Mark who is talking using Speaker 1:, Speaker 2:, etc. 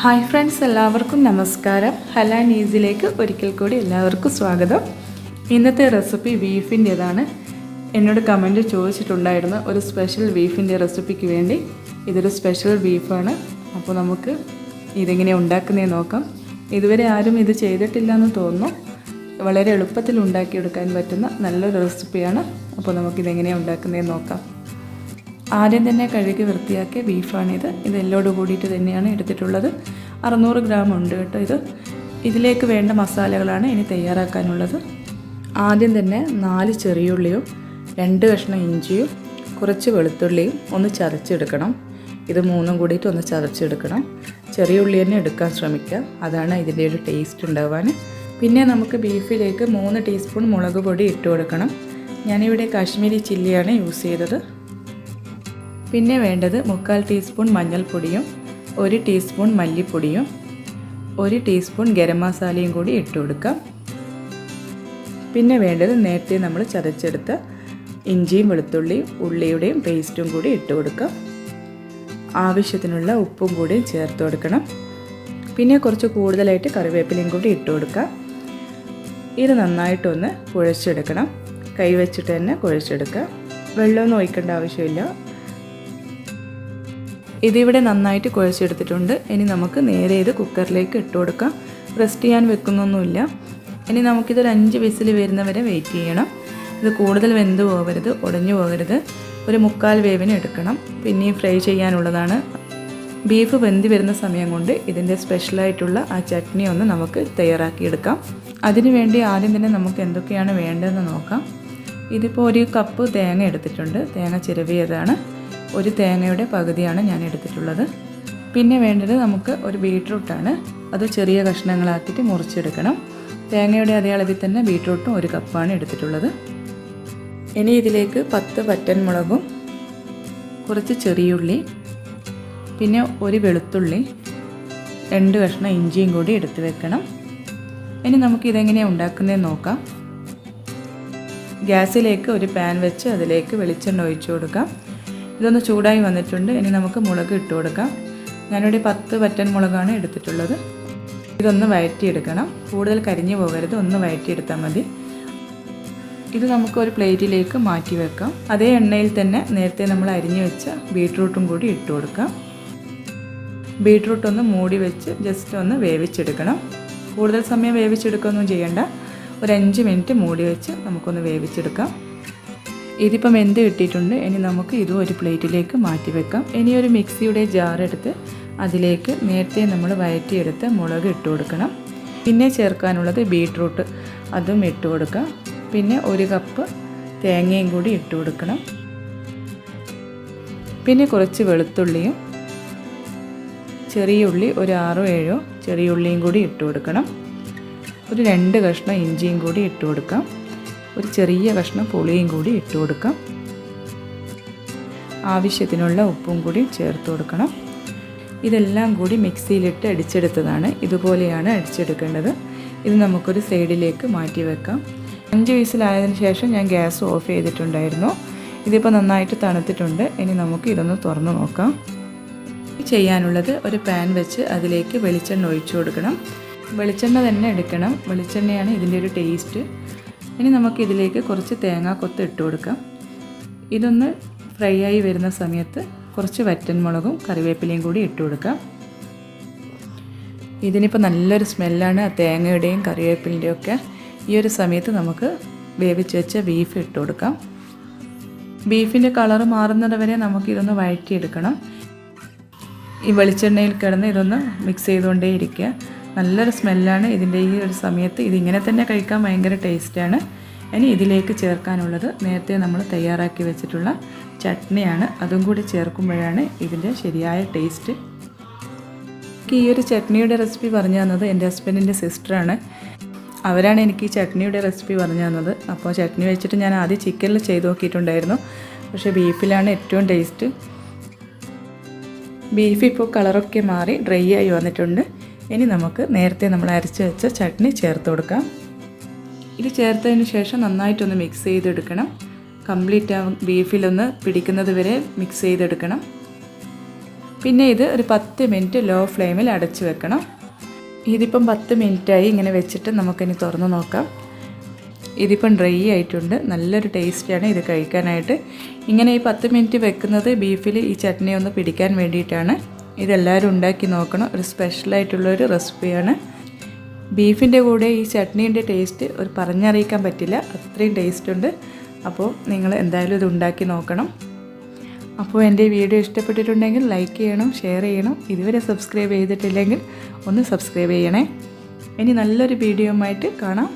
Speaker 1: Hi friends, എല്ലാവർക്കും നമസ്കാരം. ഹലാനീസിലേക്ക് ഒരിക്കൽ കൂടി എല്ലാവർക്കും സ്വാഗതം. ഇന്നത്തെ റെസിപ്പി ബീഫിൻ്റേതാണ്. എന്നോട് കമൻറ്റ് ചോദിച്ചിട്ടുണ്ടായിരുന്നു ഒരു സ്പെഷ്യൽ ബീഫിൻ്റെ റെസിപ്പിക്ക് വേണ്ടി. ഇതൊരു സ്പെഷ്യൽ ബീഫാണ്. അപ്പോൾ നമുക്ക് ഇതെങ്ങനെയാണ് ഉണ്ടാക്കുന്നതെന്ന് നോക്കാം. ഇതുവരെ ആരും ഇത് ചെയ്തിട്ടില്ല എന്ന് തോന്നുന്നു. വളരെ എളുപ്പത്തിൽ ഉണ്ടാക്കിയെടുക്കാൻ പറ്റുന്ന നല്ലൊരു റെസിപ്പിയാണ്. അപ്പോൾ നമുക്കിതെങ്ങനെയാണ് ഉണ്ടാക്കുന്നതെന്ന് നോക്കാം. ആദ്യം തന്നെ കഴുകി വൃത്തിയാക്കിയ ബീഫാണിത്. ഇത് എല്ലോട് കൂടിയിട്ട് തന്നെയാണ് എടുത്തിട്ടുള്ളത്. 600 ഗ്രാം ഉണ്ട് കേട്ടോ. ഇതിലേക്ക് വേണ്ട മസാലകളാണ് ഇനി തയ്യാറാക്കാനുള്ളത്. ആദ്യം തന്നെ 4 ചെറിയുള്ളിയും 2 കഷ്ണം ഇഞ്ചിയും കുറച്ച് വെളുത്തുള്ളിയും ഒന്ന് ചതച്ചെടുക്കണം. ഇത് മൂന്നും കൂടിയിട്ട് ഒന്ന് ചതച്ചെടുക്കണം. ചെറിയ ഉള്ളി തന്നെ എടുക്കാൻ ശ്രമിക്കുക, അതാണ് ഇതിൻ്റെ ഒരു ടേസ്റ്റ് ഉണ്ടാവാൻ. പിന്നെ നമുക്ക് ബീഫിലേക്ക് 3 ടീസ്പൂൺ മുളക് പൊടി ഇട്ട് കൊടുക്കണം. ഞാനിവിടെ കാശ്മീരി ചില്ലിയാണ് യൂസ് ചെയ്തത്. പിന്നെ വേണ്ടത് 3/4 ടീസ്പൂൺ മഞ്ഞൾപ്പൊടിയും 1 ടീസ്പൂൺ മല്ലിപ്പൊടിയും 1 ടീസ്പൂൺ ഗരം മസാലയും കൂടി ഇട്ട് കൊടുക്കാം. പിന്നെ വേണ്ടത് നേരത്തെ നമ്മൾ ചതച്ചെടുത്ത ഇഞ്ചിയും വെളുത്തുള്ളിയും ഉള്ളിയുടെയും പേസ്റ്റും കൂടി ഇട്ട് കൊടുക്കാം. ആവശ്യത്തിനുള്ള ഉപ്പും കൂടി ചേർത്ത് കൊടുക്കണം. പിന്നെ കുറച്ച് കൂടുതലായിട്ട് കറിവേപ്പിലയും കൂടി ഇട്ട് കൊടുക്കാം. ഇത് നന്നായിട്ടൊന്ന് കുഴച്ചെടുക്കണം. കൈ വെച്ചിട്ട് തന്നെ കുഴച്ചെടുക്കുക. വെള്ളമൊന്നും ഒഴിക്കേണ്ട ആവശ്യമില്ല. ഇതിവിടെ നന്നായിട്ട് കുഴച്ചെടുത്തിട്ടുണ്ട്. ഇനി നമുക്ക് നേരെ ഇത് കുക്കറിലേക്ക് ഇട്ട് കൊടുക്കാം. റെസ്റ്റ് ചെയ്യാൻ വെക്കുന്നൊന്നുമില്ല. ഇനി നമുക്കിതൊരു 5 വിസിൽ വരുന്നവരെ വെയിറ്റ് ചെയ്യണം. ഇത് കൂടുതൽ വെന്ത് പോകരുത്, ഉടഞ്ഞു പോകരുത്. ഒരു 3/4 വേവിന് എടുക്കണം. പിന്നെയും ഫ്രൈ ചെയ്യാനുള്ളതാണ്. ബീഫ് വെന്ത് വരുന്ന സമയം കൊണ്ട് ഇതിൻ്റെ സ്പെഷ്യലായിട്ടുള്ള ആ ചട്നി ഒന്ന് നമുക്ക് തയ്യാറാക്കിയെടുക്കാം. അതിനുവേണ്ടി ആദ്യം തന്നെ നമുക്ക് എന്തൊക്കെയാണ് വേണ്ടതെന്ന് നോക്കാം. ഇതിപ്പോൾ 1 കപ്പ് തേങ്ങ എടുത്തിട്ടുണ്ട്. തേങ്ങ ചിരവിയതാണ്. 1 തേങ്ങയുടെ പകുതിയാണ് ഞാൻ എടുത്തിട്ടുള്ളത്. പിന്നെ വേണ്ടത് നമുക്ക് ഒരു ബീട്രൂട്ടാണ്. അത് ചെറിയ കഷ്ണങ്ങളാക്കിയിട്ട് മുറിച്ചെടുക്കണം. തേങ്ങയുടെ അതേ അളവിൽ തന്നെ ബീട്രൂട്ടും 1 കപ്പാണ് എടുത്തിട്ടുള്ളത്. ഇനി ഇതിലേക്ക് 10 വറ്റൻമുളകും കുറച്ച് ചെറിയുള്ളി പിന്നെ 1 വെളുത്തുള്ളി 2 കഷ്ണം ഇഞ്ചിയും കൂടി എടുത്ത് വെക്കണം. ഇനി നമുക്ക് ഇതെങ്ങനെയാണ് ഉണ്ടാക്കുന്നതെന്ന് നോക്കാം. ഗ്യാസിലേക്ക് ഒരു പാൻ വെച്ച് അതിലേക്ക് വെളിച്ചെണ്ണ ഒഴിച്ചു കൊടുക്കാം. ഇതൊന്ന് ചൂടായി വന്നിട്ടുണ്ട്. ഇനി നമുക്ക് മുളക് ഇട്ട് കൊടുക്കാം. ഞാനിവിടെ 10 വറ്റൻ മുളകാണ് എടുത്തിട്ടുള്ളത്. ഇതൊന്ന് വഴറ്റിയെടുക്കണം. കൂടുതൽ കരിഞ്ഞു പോകരുത്, ഒന്ന് വഴറ്റിയെടുത്താൽ മതി. ഇത് നമുക്ക് ഒരു പ്ലേറ്റിലേക്ക് മാറ്റി വെക്കാം. അതേ എണ്ണയിൽ തന്നെ നേരത്തെ നമ്മൾ അരിഞ്ഞു വെച്ച ബീട്രൂട്ടും കൂടി ഇട്ട് കൊടുക്കാം. ബീട്രൂട്ട് ഒന്ന് മൂടി വെച്ച് ജസ്റ്റ് ഒന്ന് വേവിച്ചെടുക്കണം. കൂടുതൽ സമയം വേവിച്ചെടുക്കുകയൊന്നും ചെയ്യണ്ട. ഒരു 5 മിനിറ്റ് മൂടി വെച്ച് നമുക്കൊന്ന് വേവിച്ചെടുക്കാം. ഇതിപ്പം വെന്ത് കിട്ടിയിട്ടുണ്ട്. ഇനി നമുക്ക് ഇതും ഒരു പ്ലേറ്റിലേക്ക് മാറ്റി വെക്കാം. ഇനി ഒരു മിക്സിയുടെ ജാർ എടുത്ത് അതിലേക്ക് നേരത്തെ നമ്മൾ വഴറ്റിയെടുത്ത മുളക് ഇട്ട് കൊടുക്കണം. പിന്നെ ചേർക്കാനുള്ളത് ബീട്രൂട്ട്, അതും ഇട്ട് കൊടുക്കാം. പിന്നെ 1 കപ്പ് തേങ്ങയും കൂടി ഇട്ട് കൊടുക്കണം. പിന്നെ കുറച്ച് വെളുത്തുള്ളിയും ചെറിയ ഉള്ളി ഒരു 6-7 ചെറിയ ഉള്ളിയും കൂടി ഇട്ട് കൊടുക്കണം. ഒരു 2 കഷ്ണം ഇഞ്ചിയും കൂടി ഇട്ട് കൊടുക്കാം. ഒരു ചെറിയ കഷ്ണം പുളിയും കൂടി ഇട്ട് കൊടുക്കാം. ആവശ്യത്തിനുള്ള ഉപ്പും കൂടി ചേർത്ത് കൊടുക്കണം. ഇതെല്ലാം കൂടി മിക്സിയിലിട്ട് അടിച്ചെടുത്തതാണ്. ഇതുപോലെയാണ് അടിച്ചെടുക്കേണ്ടത്. ഇത് നമുക്കൊരു സൈഡിലേക്ക് മാറ്റി വെക്കാം. 5 വിസിലായതിനു ശേഷം ഞാൻ ഗ്യാസ് ഓഫ് ചെയ്തിട്ടുണ്ടായിരുന്നു. ഇതിപ്പോൾ നന്നായിട്ട് തണുത്തിട്ടുണ്ട്. ഇനി നമുക്ക് ഇതൊന്ന് തുറന്ന് നോക്കാം. ചെയ്യാനുള്ളത് ഒരു പാൻ വെച്ച് അതിലേക്ക് വെളിച്ചെണ്ണ ഒഴിച്ചു കൊടുക്കണം. വെളിച്ചെണ്ണ തന്നെ എടുക്കണം. വെളിച്ചെണ്ണയാണ് ഇതിൻ്റെ ഒരു ടേസ്റ്റ്. ഇനി നമുക്കിതിലേക്ക് കുറച്ച് തേങ്ങാക്കൊത്ത് ഇട്ട് കൊടുക്കാം. ഇതൊന്ന് ഫ്രൈ ആയി വരുന്ന സമയത്ത് കുറച്ച് വറ്റൻമുളകും കറിവേപ്പിലയും കൂടി ഇട്ട് കൊടുക്കാം. ഇതിനിപ്പോൾ നല്ലൊരു സ്മെല്ലാണ് ആ തേങ്ങയുടെയും കറിവേപ്പിലിൻ്റെയും ഒക്കെ. ഈ ഒരു സമയത്ത് നമുക്ക് വേവിച്ച് വെച്ച ബീഫ് ഇട്ട് കൊടുക്കാം. ബീഫിൻ്റെ കളറ് മാറുന്നത് വരെ നമുക്കിതൊന്ന് വഴറ്റിയെടുക്കണം. ഈ വെളിച്ചെണ്ണയിൽ കിടന്ന് ഇതൊന്ന് മിക്സ് ചെയ്തുകൊണ്ടേ ഇരിക്കുക. നല്ലൊരു സ്മെല്ലാണ് ഇതിൻ്റെ ഈ ഒരു സമയത്ത്. ഇതിങ്ങനെ തന്നെ കഴിക്കാൻ ഭയങ്കര ടേസ്റ്റാണ്. ഇനി ഇതിലേക്ക് ചേർക്കാനുള്ളത് നേരത്തെ നമ്മൾ തയ്യാറാക്കി വെച്ചിട്ടുള്ള ചട്നിയാണ്. അതും കൂടി ചേർക്കുമ്പോഴാണ് ഇതിൻ്റെ ശരിയായ ടേസ്റ്റ്. എനിക്ക് ഈ ഒരു ചട്നിയുടെ റെസിപ്പി പറഞ്ഞു തന്നത് എൻ്റെ ഹസ്ബൻഡിൻ്റെ സിസ്റ്ററാണ്. അവരാണ് എനിക്ക് ഈ ചട്നിയുടെ റെസിപ്പി പറഞ്ഞു തന്നത്. അപ്പോൾ ചട്നി വെച്ചിട്ട് ഞാൻ ആദ്യം ചിക്കനിൽ ചെയ്ത് നോക്കിയിട്ടുണ്ടായിരുന്നു. പക്ഷേ ബീഫിലാണ് ഏറ്റവും ടേസ്റ്റ്. ബീഫ് ഇപ്പോൾ കളറൊക്കെ മാറി ഡ്രൈ ആയി വന്നിട്ടുണ്ട്. ഇനി നമുക്ക് നേരത്തെ നമ്മൾ അരച്ച് വെച്ച ചട്നി ചേർത്ത് കൊടുക്കാം. ഇത് ചേർത്തതിന് ശേഷം നന്നായിട്ടൊന്ന് മിക്സ് ചെയ്തെടുക്കണം. കംപ്ലീറ്റ് ബീഫിലൊന്ന് പിടിക്കുന്നത് വരെ മിക്സ് ചെയ്തെടുക്കണം. പിന്നെ ഇത് ഒരു 10 മിനിറ്റ് ലോ ഫ്ലെയിമിൽ അടച്ചു വെക്കണം. ഇതിപ്പം 10 മിനിറ്റായി ഇങ്ങനെ വെച്ചിട്ട് നമുക്കിനി തുറന്ന് നോക്കാം. ഇതിപ്പം ഡ്രൈ ആയിട്ടുണ്ട്. നല്ലൊരു ടേസ്റ്റാണ് ഇത് കഴിക്കാനായിട്ട്. ഇങ്ങനെ ഈ 10 മിനിറ്റ് വെക്കുന്നത് ബീഫിൽ ഈ ചട്നി ഒന്ന് പിടിക്കാൻ വേണ്ടിയിട്ടാണ്. ഇതെല്ലാവരും ഉണ്ടാക്കി നോക്കണം. ഒരു സ്പെഷ്യലായിട്ടുള്ളൊരു റെസിപ്പിയാണ്. ബീഫിൻ്റെ കൂടെ ഈ ചട്നീൻ്റെ ടേസ്റ്റ് ഒരു പറഞ്ഞറിയിക്കാൻ പറ്റില്ല, അത്രയും ടേസ്റ്റ് ഉണ്ട്. അപ്പോൾ നിങ്ങൾ എന്തായാലും ഇത് ഉണ്ടാക്കി നോക്കണം. അപ്പോൾ എൻ്റെ വീഡിയോ ഇഷ്ടപ്പെട്ടിട്ടുണ്ടെങ്കിൽ ലൈക്ക് ചെയ്യണം, ഷെയർ ചെയ്യണം. ഇതുവരെ സബ്സ്ക്രൈബ് ചെയ്തിട്ടില്ലെങ്കിൽ ഒന്ന് സബ്സ്ക്രൈബ് ചെയ്യണേ. ഇനി നല്ലൊരു വീഡിയോ ആയിട്ട് കാണാം.